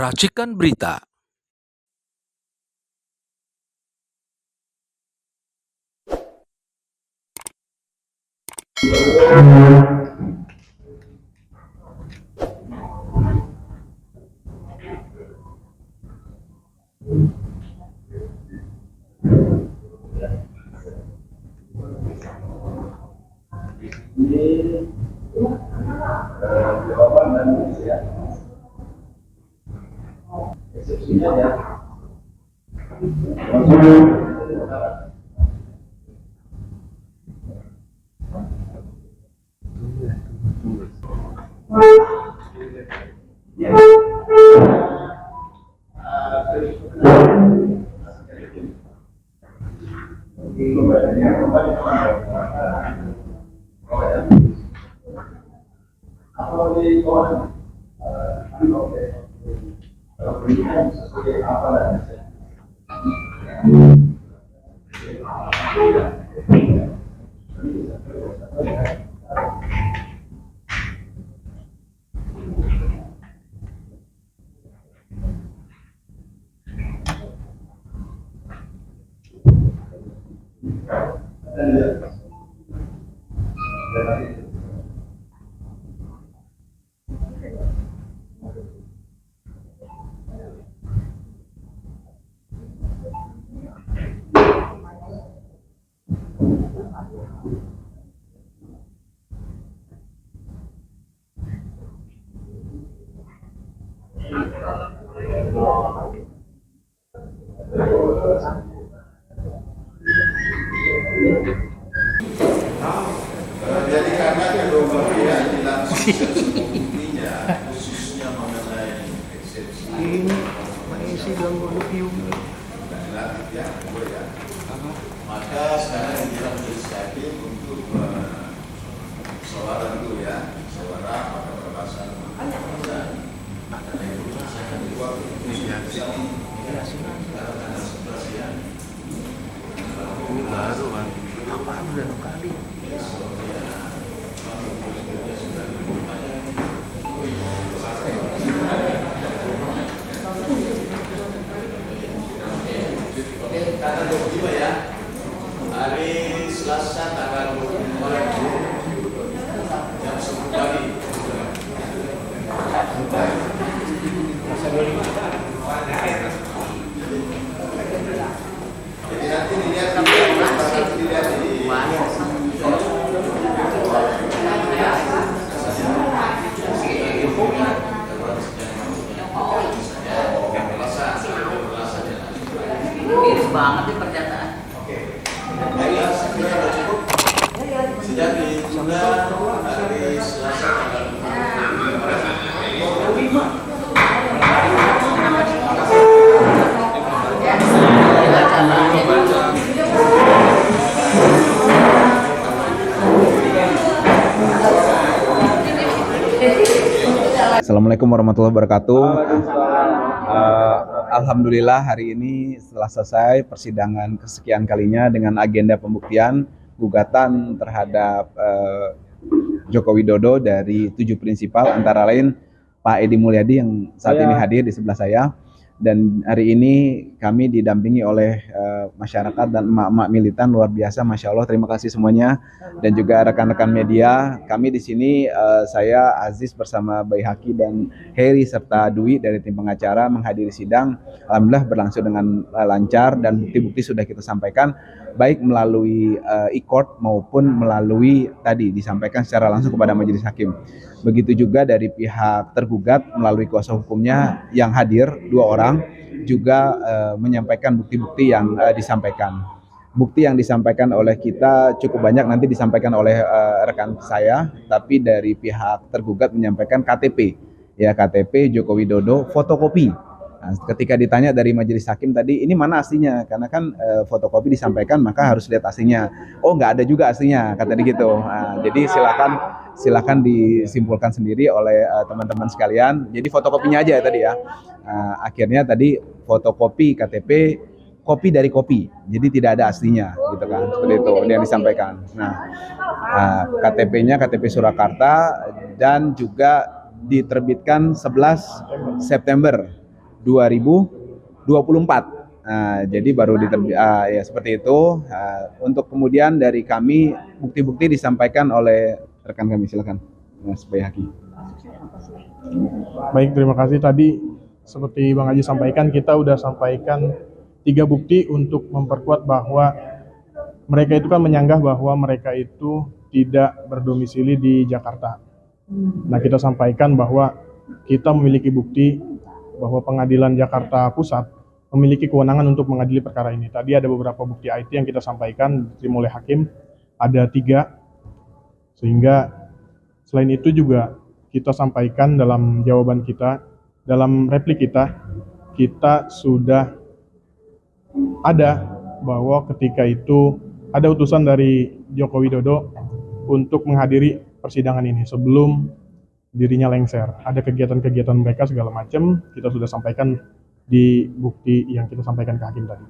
Racikan Berita. Jawaban dan ya eksepsinya ya jadi karena kedua pihak hilang buktinya khususnya mengenai eksepsi legislatif yang kedua ya, maka sekarang dibilang inisiatif untuk musyawarah dulu ya, musyawarah pada pembahasan dan saya akan dibuat inisiatif sekarang tanggal 11 ya. Tanggal 25 ya, hari Selasa tanggal 25 jam 10 pagi. Jadi nanti dilihat di Miris banget nih pernyataan. Oke. Baiklah, saya kira sudah cukup. Sejak ditunda hari Selasa tanggal 25. Assalamualaikum warahmatullahi wabarakatuh. Alhamdulillah hari ini setelah selesai persidangan kesekian kalinya dengan agenda pembuktian gugatan terhadap Joko Widodo dari 7 prinsipal, antara lain Pak Edi Mulyadi yang saat ini hadir di sebelah saya. Dan hari ini kami didampingi oleh masyarakat dan emak-emak militan luar biasa, Masya Allah, terima kasih semuanya. Dan juga rekan-rekan media, kami di sini saya Aziz bersama Baihaqi dan Heri serta Dwi dari tim pengacara menghadiri sidang. Alhamdulillah berlangsung dengan lancar dan bukti-bukti sudah kita sampaikan baik melalui e-court maupun melalui tadi disampaikan secara langsung kepada majelis hakim. Begitu juga dari pihak tergugat melalui kuasa hukumnya yang hadir 2 orang juga menyampaikan bukti-bukti yang disampaikan. Bukti yang disampaikan oleh kita cukup banyak, nanti disampaikan oleh rekan saya, tapi dari pihak tergugat menyampaikan KTP, ya KTP Joko Widodo fotokopi. Nah, ketika ditanya dari majelis hakim tadi, ini mana aslinya? Karena kan fotokopi disampaikan, maka harus lihat aslinya. Oh, nggak ada juga aslinya, kata dia gitu. Nah, jadi silakan disimpulkan sendiri oleh teman-teman sekalian. Jadi fotokopinya aja tadi ya. Akhirnya tadi fotokopi KTP, kopi dari kopi, jadi tidak ada aslinya, gitu kan, seperti itu yang disampaikan. Nah, KTP-nya KTP Surakarta dan juga diterbitkan 11 September 2024. Jadi baru ya seperti itu. Untuk kemudian dari kami bukti-bukti disampaikan oleh rekan kami, silakan Mas Bayhaqi. Baik, terima kasih. Tadi seperti Bang Haji sampaikan, kita udah sampaikan 3 bukti untuk memperkuat bahwa mereka itu kan menyanggah bahwa mereka itu tidak berdomisili di Jakarta. Nah, kita sampaikan bahwa kita memiliki bukti bahwa Pengadilan Jakarta Pusat memiliki kewenangan untuk mengadili perkara ini. Tadi ada beberapa bukti IT yang kita sampaikan diterima oleh hakim, ada 3. Sehingga selain itu juga kita sampaikan dalam jawaban kita, dalam replik kita sudah ada bahwa ketika itu ada utusan dari Joko Widodo untuk menghadiri persidangan ini sebelum dirinya lengser. Ada kegiatan-kegiatan mereka segala macam, kita sudah sampaikan di bukti yang kita sampaikan ke hakim tadi.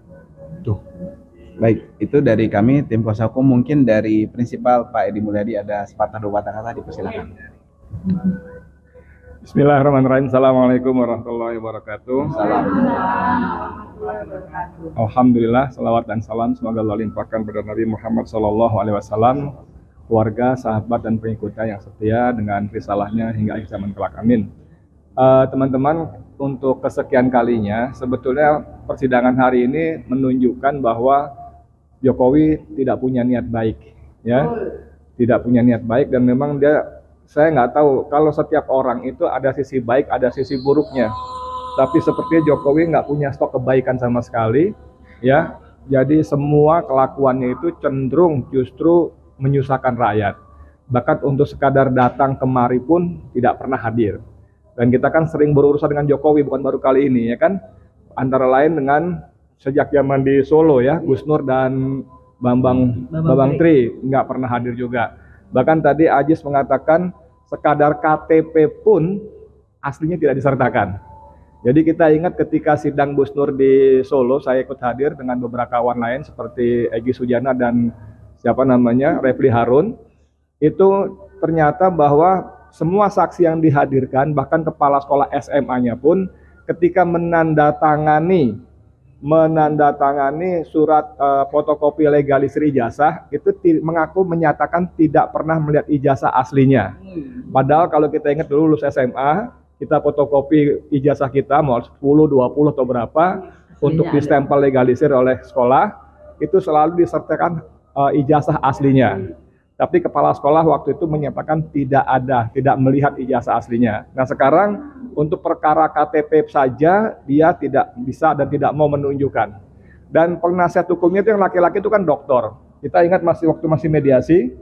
Tuh. Baik, itu dari kami tim kuasa hukum. Mungkin dari prinsipal Pak Edi Mulyadi ada sepatah 2 patah kata, dipersilakan. Bismillahirrahmanirrahim. Assalamualaikum warahmatullahi wabarakatuh. Salam. Alhamdulillah, salawat dan salam semoga Allah limpahkan pada Nabi Muhammad SAW, keluarga, sahabat dan pengikutnya yang setia dengan risalahnya hingga akhir zaman kelak. Amin. Teman-teman, untuk kesekian kalinya sebetulnya persidangan hari ini menunjukkan bahwa Jokowi tidak punya niat baik, ya, tidak punya niat baik, dan memang saya nggak tahu kalau setiap orang itu ada sisi baik, ada sisi buruknya, tapi sepertinya Jokowi nggak punya stok kebaikan sama sekali, ya, jadi semua kelakuannya itu cenderung justru menyusahkan rakyat, bahkan untuk sekadar datang kemari pun tidak pernah hadir. Dan kita kan sering berurusan dengan Jokowi, bukan baru kali ini, ya kan? Antara lain dengan sejak zaman di Solo, ya, Gus Nur dan Bambang Tri nggak pernah hadir juga. Bahkan tadi Ajis mengatakan sekadar KTP pun aslinya tidak disertakan. Jadi kita ingat ketika sidang Gus Nur di Solo, saya ikut hadir dengan beberapa kawan lain seperti Egy Sujana dan Refli Harun. Itu ternyata bahwa semua saksi yang dihadirkan, bahkan kepala sekolah SMA-nya pun ketika menandatangani surat fotokopi legalisir ijazah itu mengaku menyatakan tidak pernah melihat ijazah aslinya. Padahal kalau kita ingat dulu lulus SMA, kita fotokopi ijazah kita mau 10, 20 atau berapa untuk distempel legalisir oleh sekolah, itu selalu disertakan ijazah aslinya. Tapi kepala sekolah waktu itu menyatakan tidak melihat ijazah aslinya. Nah sekarang untuk perkara KTP saja dia tidak bisa dan tidak mau menunjukkan. Dan penasihat hukumnya itu yang laki-laki itu kan dokter. Kita ingat waktu masih mediasi,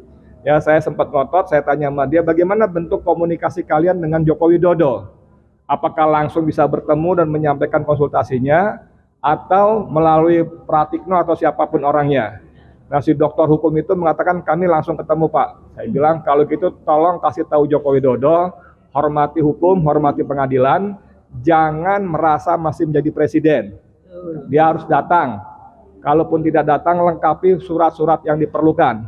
ya saya sempat ngotot, saya tanya sama dia bagaimana bentuk komunikasi kalian dengan Joko Widodo. Apakah langsung bisa bertemu dan menyampaikan konsultasinya atau melalui Pratikno atau siapapun orangnya. Nah si dokter hukum itu mengatakan kami langsung ketemu Pak. Saya bilang kalau gitu tolong kasih tahu Joko Widodo, hormati hukum, hormati pengadilan, jangan merasa masih menjadi presiden. Dia harus datang. Kalaupun tidak datang lengkapi surat-surat yang diperlukan.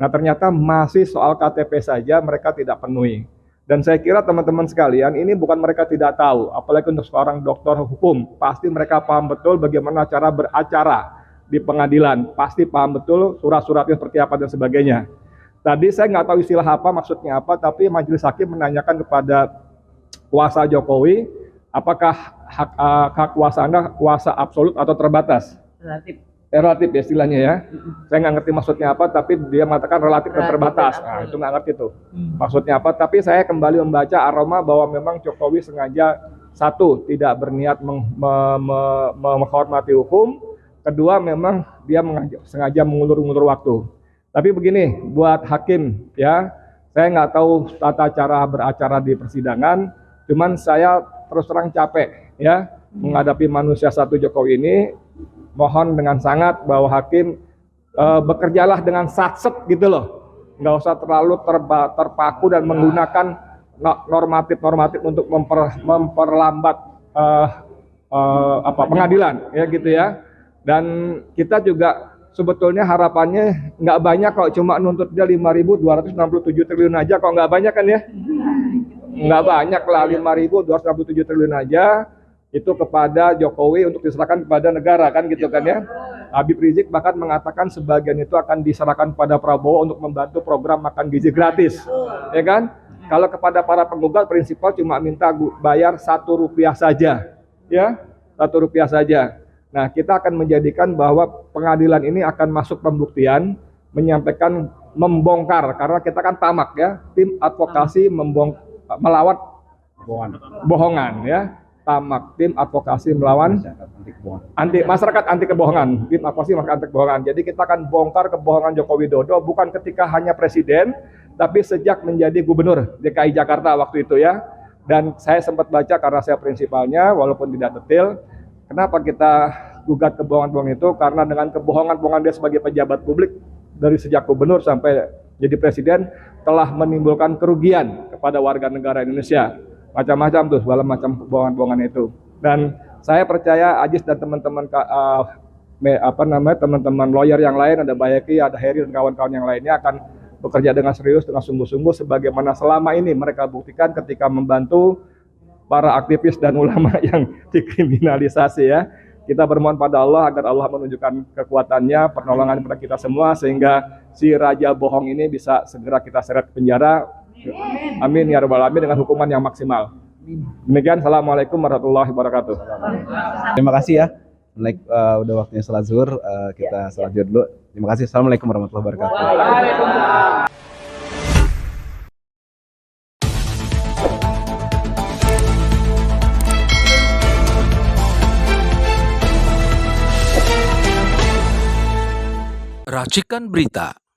Nah ternyata masih soal KTP saja mereka tidak penuhi. Dan saya kira teman-teman sekalian ini bukan mereka tidak tahu, apalagi untuk seorang dokter hukum, pasti mereka paham betul bagaimana cara beracara di pengadilan, pasti paham betul surat-suratnya seperti apa dan sebagainya. Tadi saya nggak tahu istilah apa, maksudnya apa, tapi majelis hakim menanyakan kepada kuasa Jokowi, apakah hak kuasa Anda kuasa absolut atau terbatas? Relatif ya istilahnya ya. Saya nggak ngerti maksudnya apa, tapi dia mengatakan relatif dan terbatas. Nah itu nggak ngerti tuh maksudnya apa. Tapi saya kembali membaca aroma bahwa memang Jokowi sengaja satu tidak berniat menghormati hukum. Kedua, memang dia sengaja mengulur-ulur waktu. Tapi begini, buat hakim, ya, saya nggak tahu tata cara beracara di persidangan, cuman saya terus terang capek, ya, menghadapi manusia satu Jokowi ini. Mohon dengan sangat bahwa hakim bekerjalah dengan satset gitu loh, nggak usah terlalu terpaku dan menggunakan normatif untuk memperlambat pengadilan, ya gitu ya. Dan kita juga sebetulnya harapannya nggak banyak kok, cuma nuntut dia 5.267 triliun aja, kok nggak banyak kan ya? Nggak banyak lah, 5.267 triliun aja. itu kepada Jokowi untuk diserahkan kepada negara kan gitu kan ya. Habib Rizik bahkan mengatakan sebagian itu akan diserahkan pada Prabowo untuk membantu program makan gizi gratis, ya kan? Kalau kepada para penggugat prinsipal cuma minta bayar Rp1 saja, ya Rp1 saja. Nah, kita akan menjadikan bahwa pengadilan ini akan masuk pembuktian, menyampaikan membongkar karena kita kan tamak ya, tim advokasi melawan bohongan ya. Tamak, tim advokasi melawan masyarakat anti kebohongan, tim advokasi masyarakat anti kebohongan. Jadi kita akan bongkar kebohongan Joko Widodo bukan ketika hanya presiden, tapi sejak menjadi gubernur DKI Jakarta waktu itu ya. Dan saya sempat baca karena saya prinsipalnya, walaupun tidak detail, kenapa kita gugat kebohongan-kebohongan itu? Karena dengan kebohongan-kebohongan dia sebagai pejabat publik dari sejak gubernur sampai jadi presiden telah menimbulkan kerugian kepada warga negara Indonesia. Macam-macam tuh, segala macam kebohongan-kebohongan itu. Dan saya percaya Ajis dan teman-teman teman-teman lawyer yang lain, ada Bayaki, ada Heri dan kawan-kawan yang lainnya akan bekerja dengan serius, dengan sungguh-sungguh sebagaimana selama ini mereka buktikan ketika membantu para aktivis dan ulama yang dikriminalisasi ya. Kita bermohon pada Allah agar Allah menunjukkan kekuatannya, pertolongan kepada kita semua sehingga si raja bohong ini bisa segera kita seret penjara. Amin ya rabbal alamin dengan hukuman yang maksimal. Demikian, assalamualaikum warahmatullahi wabarakatuh. Terima kasih ya. Udah waktunya salat zuhur, kita salat zuhur dulu. Terima kasih. Assalamualaikum warahmatullahi wabarakatuh. Racikan Berita